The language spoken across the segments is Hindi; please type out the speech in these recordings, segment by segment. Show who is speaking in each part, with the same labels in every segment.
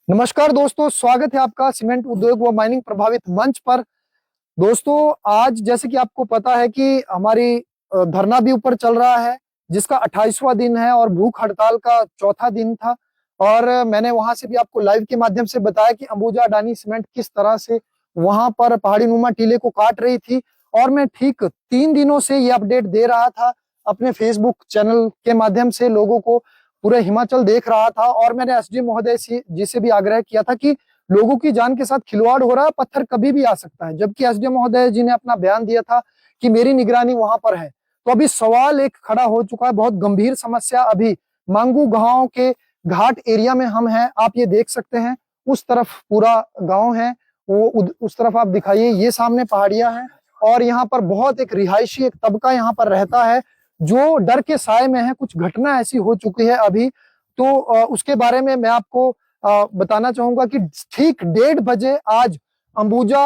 Speaker 1: नमस्कार दोस्तों, स्वागत है आपका सीमेंट उद्योग व माइनिंग प्रभावित मंच पर। दोस्तों, आज जैसे कि आपको पता है कि हमारी धरना भी ऊपर चल रहा है, जिसका 28वां दिन है और भूख हड़ताल का चौथा दिन था। और मैंने वहां से भी आपको लाइव के माध्यम से बताया कि अंबुजा अडानी सीमेंट किस तरह से वहां पर पहाड़ी नुमा टीले को काट रही थी। और मैं ठीक 3 दिनों से ये अपडेट दे रहा था अपने फेसबुक चैनल के माध्यम से, लोगों को पूरे हिमाचल देख रहा था। और मैंने एसडी महोदय जी से भी आग्रह किया था कि लोगों की जान के साथ खिलवाड़ हो रहा है, पत्थर कभी भी आ सकता है। जबकि एसडी महोदय जी ने अपना बयान दिया था कि मेरी निगरानी वहां पर है। तो अभी सवाल एक खड़ा हो चुका है, बहुत गंभीर समस्या। अभी मांगू गांव के घाट एरिया में हम हैं, आप ये देख सकते हैं। उस तरफ पूरा गांव है, वो उस तरफ आप दिखाइए, ये सामने पहाड़ियां हैं। और यहाँ पर बहुत एक रिहायशी एक तबका यहाँ पर रहता है जो डर के साए में है। कुछ घटना ऐसी हो चुकी है अभी, तो उसके बारे में मैं आपको बताना चाहूंगा कि ठीक 1:30 बजे आज अंबुजा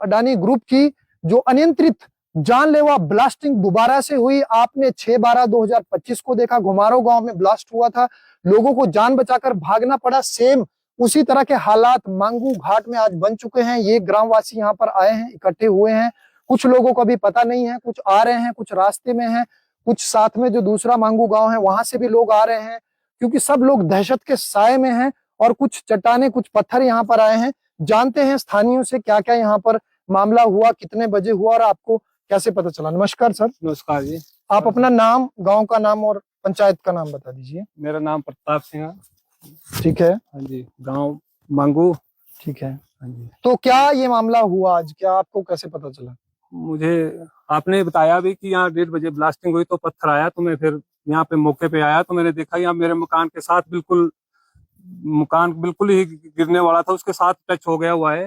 Speaker 1: अडानी ग्रुप की जो अनियंत्रित जानलेवा ब्लास्टिंग दोबारा से हुई। आपने 6/12/2025 को देखा, घुमारो गांव में ब्लास्ट हुआ था, लोगों को जान बचाकर भागना पड़ा। सेम उसी तरह के हालात मांगू घाट में आज बन चुके हैं। ये ग्रामवासी यहाँ पर आए हैं, इकट्ठे हुए हैं। कुछ लोगों को अभी पता नहीं है, कुछ आ रहे हैं, कुछ रास्ते में हैं, कुछ साथ में जो दूसरा मांगू गांव है वहां से भी लोग आ रहे हैं, क्योंकि सब लोग दहशत के साए में हैं। और कुछ चट्टाने, कुछ पत्थर यहाँ पर आए हैं। जानते हैं स्थानीयों से क्या क्या यहाँ पर मामला हुआ, कितने बजे हुआ और आपको कैसे पता चला। नमस्कार सर।
Speaker 2: नमस्कार जी।
Speaker 1: आप अपना नाम, गांव का नाम और पंचायत का नाम बता दीजिए।
Speaker 2: मेरा नाम प्रताप सिंह है।
Speaker 1: ठीक है।
Speaker 2: हाँ जी, गांव मांगू।
Speaker 1: ठीक है।
Speaker 2: हाँ जी।
Speaker 1: तो क्या ये मामला हुआ आज, क्या आपको कैसे पता चला?
Speaker 2: मुझे आपने बताया भी कि यहाँ 1:30 बजे ब्लास्टिंग हुई तो पत्थर आया, तो मैं फिर यहाँ पे मौके पे आया तो मैंने देखा यहाँ मेरे मकान के साथ मकान बिल्कुल ही गिरने वाला था, उसके साथ टच हो गया हुआ है।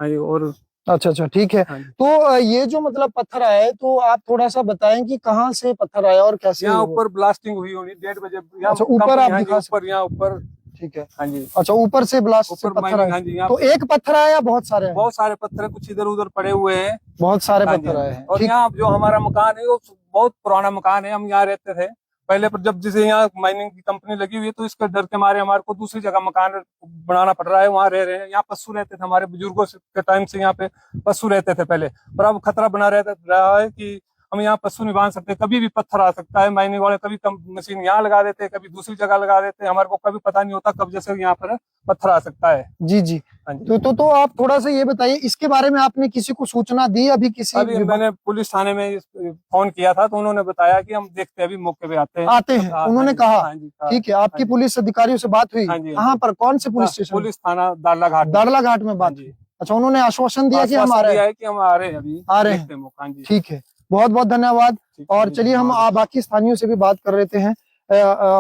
Speaker 2: हाँ जी। और
Speaker 1: अच्छा, ठीक है।
Speaker 2: हाँ,
Speaker 1: तो ये जो मतलब पत्थर आया है, तो आप थोड़ा सा बताएं कि कहाँ से पत्थर आया और कैसे?
Speaker 2: यहाँ ऊपर ब्लास्टिंग हुई होगी 1:30 बजे।
Speaker 1: अच्छा, ऊपर आप दिखा
Speaker 2: ऊपर, यहाँ ऊपर।
Speaker 1: ठीक है।
Speaker 2: हाँ जी।
Speaker 1: अच्छा, ऊपर से ब्लास्ट से
Speaker 2: ऊपर
Speaker 1: पत्थर आए।
Speaker 2: हाँ जी।
Speaker 1: तो एक पत्थर आया या बहुत सारे आए?
Speaker 2: बहुत सारे पत्थर कुछ इधर उधर पड़े हुए हैं,
Speaker 1: बहुत सारे
Speaker 2: हाँ
Speaker 1: पत्थर आए हैं।
Speaker 2: और यहाँ जो हमारा मकान है वो बहुत पुराना मकान है, हम यहाँ रहते थे पहले, पर जब जैसे यहाँ माइनिंग की कंपनी लगी हुई है तो इसके डर के मारे हमारे को दूसरी जगह मकान बनाना पड़ रहा है, वहाँ रह रहे हैं। यहाँ पशु रहते थे, हमारे बुजुर्गों के टाइम से यहाँ पे पशु रहते थे पहले, पर अब खतरा बना रहा है कि हम यहाँ पशु नहीं बांध सकते, कभी भी पत्थर आ सकता है। माइनिंग वाले कभी मशीन यहाँ लगा देते हैं, कभी दूसरी जगह लगा देते हैं, हमारे को कभी पता नहीं होता कब जैसे यहाँ पर पत्थर आ सकता है।
Speaker 1: जी जी। तो आप थोड़ा सा ये बताइए, इसके बारे में आपने किसी को सूचना दी अभी? अभी
Speaker 2: मैंने पुलिस थाने में फोन किया था तो उन्होंने बताया कि हम देखते हैं, अभी मौके पे आते हैं।
Speaker 1: उन्होंने कहा।
Speaker 2: हाँ जी।
Speaker 1: ठीक है, आपकी पुलिस अधिकारियों से बात हुई?
Speaker 2: हाँ जी।
Speaker 1: कहाँ पर, कौन से पुलिस स्टेशन?
Speaker 2: पुलिस थाना दाड़ला घाट।
Speaker 1: दाड़ला घाट में बात हुई। अच्छा, उन्होंने आश्वासन दिया कि हम आ रहे हैं?
Speaker 2: कि हम आ रहे हैं, अभी
Speaker 1: आ रहे हैं। ठीक है, बहुत बहुत धन्यवाद। और चलिए हम बाकी स्थानीयों से भी बात कर लेते हैं।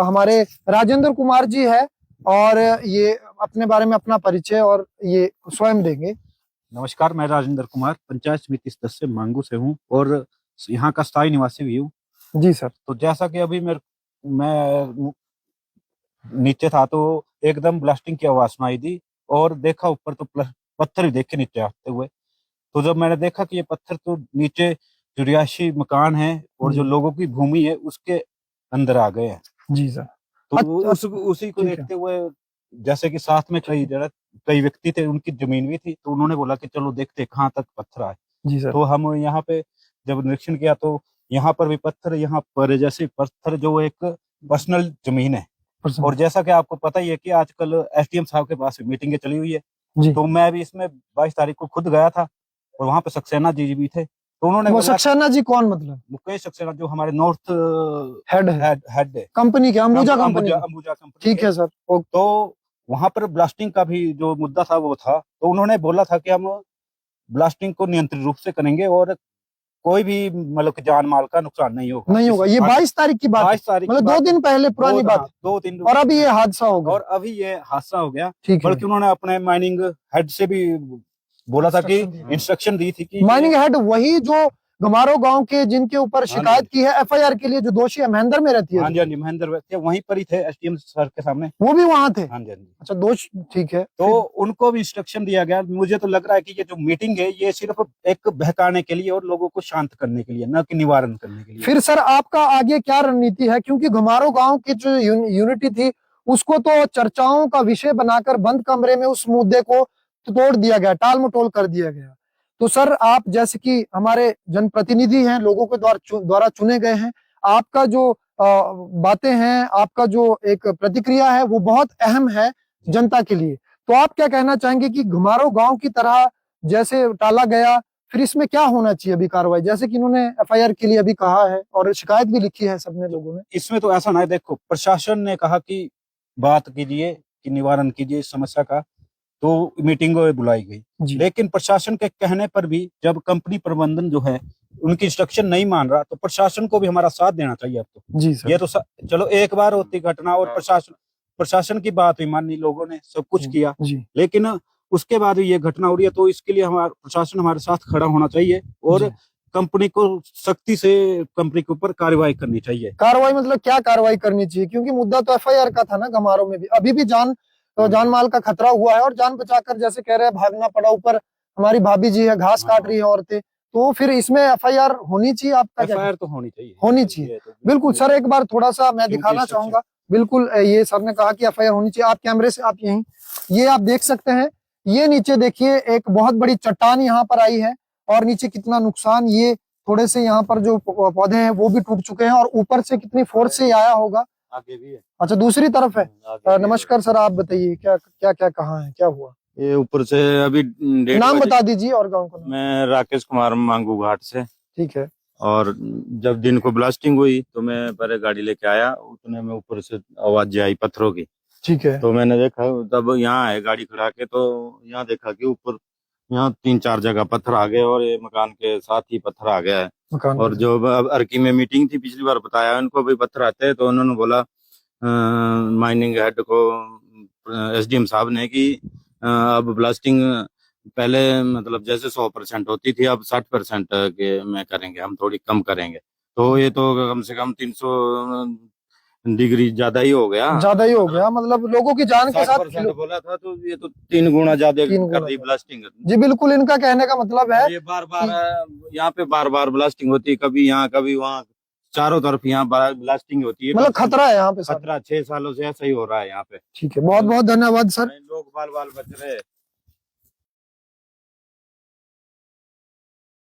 Speaker 1: हमारे राजेंद्र कुमार जी है और ये अपने बारे में अपना परिचय और ये स्वयं देंगे।
Speaker 3: नमस्कार, मैं राजेंद्र कुमार पंचायत समिति सदस्य मांगू से हूँ और यहाँ का स्थायी निवासी भी हूँ।
Speaker 1: जी सर।
Speaker 3: तो जैसा कि अभी मैं नीचे था तो एकदम ब्लास्टिंग की आवाज सुनाई दी और देखा ऊपर तो पत्थर ही देखे नीचे आते हुए। तो जब मैंने देखा कि ये पत्थर तो नीचे जो रिहायशी मकान है और जो लोगों की भूमि है उसके अंदर आ गए हैं।
Speaker 1: जी सर।
Speaker 3: तो उसी को देखते हुए, जैसे कि साथ में कई व्यक्ति थे, उनकी जमीन भी थी, तो उन्होंने बोला कि चलो देखते कहाँ तक पत्थर आए।
Speaker 1: जी सर।
Speaker 3: तो हम यहाँ पे जब निरीक्षण किया तो यहाँ पर भी पत्थर, यहाँ पर जैसे पत्थर जो एक पर्सनल जमीन है। और जैसा कि आपको पता ही है कि आजकल एसडीएम साहब के पास मीटिंगें चली हुई है, तो मैं भी इसमें 22 तारीख को खुद गया था और वहाँ पे सक्सेना जी भी थे। तो उन्होंने
Speaker 1: सक्सेना जी कौन? मतलब
Speaker 3: मुकेश सक्सेना, जो हमारे नॉर्थ
Speaker 1: हेड
Speaker 3: है
Speaker 1: कंपनी के, अंबुजा कंपनी। ठीक है सर।
Speaker 3: तो वहां पर ब्लास्टिंग का भी जो मुद्दा था वो था, तो उन्होंने बोला था कि हम ब्लास्टिंग को नियंत्रित रूप से करेंगे और कोई भी मतलब जान माल का नुकसान नहीं होगा। ये
Speaker 1: 22 तारीख की बात,
Speaker 3: 22 तारीख
Speaker 1: मतलब 2 दिन पहले पुरानी बात।
Speaker 3: 2-3
Speaker 1: और अभी ये हादसा हो गया।
Speaker 3: और अभी ये हादसा हो गया। बल्कि उन्होंने अपने माइनिंग हेड से भी बोला था कि इंस्ट्रक्शन दी थी कि
Speaker 1: माइनिंग हेड वही जो घुमारो गांव के जिनके ऊपर शिकायत की है एफआईआर के लिए, जो दोषी है महेंद्र में रहती है।
Speaker 3: हाँ जी, महेंद्र थे, वहीं पर ही थे एसडीएम सर के सामने,
Speaker 1: वो भी वहां थे।
Speaker 3: हाँ जी।
Speaker 1: अच्छा, दोष, ठीक है।
Speaker 3: तो उनको भी इंस्ट्रक्शन दिया गया। मुझे तो लग रहा है कि ये जो मीटिंग है ये सिर्फ एक बहकाने के लिए और लोगों को शांत करने के लिए, न कि निवारण करने के लिए।
Speaker 1: फिर सर आपका आगे क्या रणनीति है? क्योंकि घुमारो गांव की जो यूनिटी थी उसको तो चर्चाओं का विषय बनाकर बंद कमरे में उस मुद्दे को तोड़ दिया गया, टाल मटोल कर दिया गया। तो सर, आप जैसे कि हमारे जनप्रतिनिधि हैं, लोगों के द्वारा चुने गए हैं, आपका जो बातें हैं, आपका जो एक प्रतिक्रिया है, वो बहुत अहम है जनता के लिए। तो आप क्या कहना चाहेंगे कि घुमारो गांव की तरह जैसे टाला गया, फिर इसमें क्या होना चाहिए अभी कार्रवाई? जैसे कि इन्होंने एफआईआर के लिए अभी कहा है और शिकायत भी लिखी है सबने लोगों ने।
Speaker 3: इसमें तो ऐसा ना है, देखो प्रशासन ने कहा कि बात कीजिए, कि निवारण कीजिए इस समस्या का, तो मीटिंग बुलाई गई।
Speaker 1: जी
Speaker 3: लेकिन प्रशासन के कहने पर भी जब कंपनी प्रबंधन जो है उनकी इंस्ट्रक्शन नहीं मान रहा, तो प्रशासन को भी हमारा साथ देना चाहिए अब तो।
Speaker 1: जी सर।
Speaker 3: ये तो चलो एक बार होती घटना और प्रशासन की बात भी मानी, लोगों ने सब कुछ किया,
Speaker 1: जी
Speaker 3: लेकिन उसके बाद ये घटना हो रही है, तो इसके लिए हमारा प्रशासन हमारे साथ खड़ा होना चाहिए और
Speaker 1: जी।
Speaker 3: कंपनी को सख्ती से कंपनी के ऊपर कार्रवाई करनी चाहिए।
Speaker 1: कार्रवाई मतलब क्या कार्रवाई करनी चाहिए? क्योंकि मुद्दा तो एफआईआर का था ना, घमारों में भी अभी भी जान माल का खतरा हुआ है और जान बचाकर जैसे कह रहे हैं भागना पड़ा। ऊपर हमारी भाभी जी है, घास काट रही है औरतें, तो फिर इसमें एफआईआर होनी चाहिए। आपका क्या?
Speaker 3: एफआईआर तो होनी चाहिए,
Speaker 1: होनी चाहिए, बिल्कुल सर। एक बार थोड़ा सा मैं दिखाना चाहूंगा, बिल्कुल ये सर ने कहा कि एफआईआर होनी चाहिए। आप कैमरे से आप यहीं, ये आप देख सकते हैं, ये नीचे देखिए एक बहुत बड़ी चट्टान यहाँ पर आई है और नीचे कितना नुकसान, ये थोड़े से यहाँ पर जो पौधे हैं वो भी टूट चुके हैं और ऊपर से कितनी फोर्स से आया होगा।
Speaker 4: आगे भी है।
Speaker 1: अच्छा, दूसरी तरफ है।
Speaker 4: आगे भी
Speaker 1: नमस्कार सर, आप बताइए क्या क्या क्या कहाँ है, क्या हुआ?
Speaker 4: ये ऊपर से अभी
Speaker 1: नाम बता दीजिए और गांव का नाम।
Speaker 4: मैं राकेश कुमार मांगू घाट से।
Speaker 1: ठीक है।
Speaker 4: और जब दिन को ब्लास्टिंग हुई तो मैं पहले गाड़ी लेके आया, उतने में ऊपर से आवाज आई पत्थरों की।
Speaker 1: ठीक है।
Speaker 4: तो मैंने देखा, तब यहाँ आए गाड़ी खड़ा के, तो यहाँ देखा कि ऊपर यहाँ 3-4 जगह पत्थर आ गए और ये मकान के साथ ही पत्थर आ गया है।
Speaker 1: मकान
Speaker 4: और जो अर्की में मीटिंग थी पिछली बार, बताया उनको भी पत्थर आते हैं, तो उन्होंने बोला माइनिंग हेड को, एसडीएम साहब ने, कि अब ब्लास्टिंग पहले मतलब जैसे 100% होती थी, अब 60% के में करेंगे, हम थोड़ी कम करेंगे। तो ये तो कम से कम 300 डिग्री ज्यादा ही हो गया।
Speaker 1: ज्यादा ही हो गया, मतलब लोगों की जान के साथ
Speaker 4: 60% बोला था, तो ये तो 3 गुना ज्यादा
Speaker 1: 3
Speaker 4: कर
Speaker 1: गुना
Speaker 4: दी ब्लास्टिंग।
Speaker 1: जी बिल्कुल, इनका कहने का मतलब है
Speaker 4: ये बार यहाँ पे बार ब्लास्टिंग होती है, कभी यहाँ कभी वहाँ, चारों तरफ यहाँ ब्लास्टिंग होती है।
Speaker 1: मतलब खतरा है यहाँ पे,
Speaker 4: खतरा 6 सालों से ऐसा ही हो रहा है यहाँ पे।
Speaker 1: ठीक है, बहुत बहुत धन्यवाद सर।
Speaker 4: लोग बाल बच रहे हैं।